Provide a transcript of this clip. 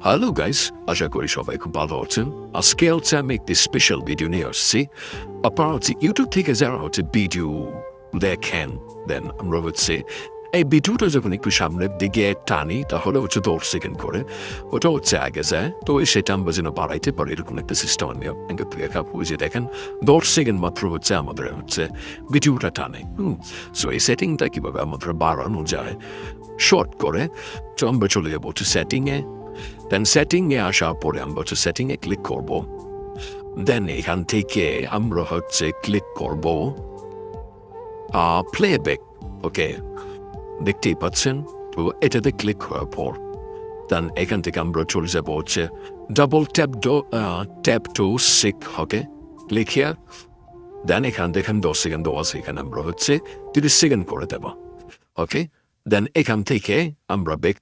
Hello guys, আশা করি সবাই খুব ভালো আছেন। আজকে হচ্ছে আমি একটি স্পেশাল ভিডিও নিয়ে আসছি। আপনারা হচ্ছে ইউটিউব থেকে যারা হচ্ছে ভিডিও দেখেন, দেন আমরা হচ্ছে এই ভিডিওটা যখন একটু সামনের দিকে টানি তাহলে হচ্ছে 10 সেকেন্ড করে ওটা হচ্ছে আগে যায়, তো সেটা আমরা যেন বাড়াইতে পারি এরকম একটা সিস্টেম আমি আপনাকে বুঝে দেখেন 10 সেকেন্ড মাত্র হচ্ছে আমাদের হচ্ছে ভিডিওটা টানে। সো এই সেটিংটা কীভাবে আমাদের বাড়ানো যায় শর্ট করে, তো আমরা চলে যাবো হচ্ছে সেটিংয়ে। দেন সেটিংয়ে আসার পরে আমরা হচ্ছে সেটিংয়ে ক্লিক করব। দেন এখান থেকে আমরা হচ্ছে ক্লিক করব প্লেব্যাক। ওকে, দেখতেই পাচ্ছেন, তো এটাতে ক্লিক করার পর দেন এখান থেকে আমরা চলে যাবো হচ্ছে double tap to seek. Okay, click here. Then এখান থেকে 10 সেকেন্ড দেওয়া আছে, এখানে আমরা হচ্ছে 30 সেকেন্ড করে দেব। ওকে, দেন এখান থেকে আমরা ব্যাক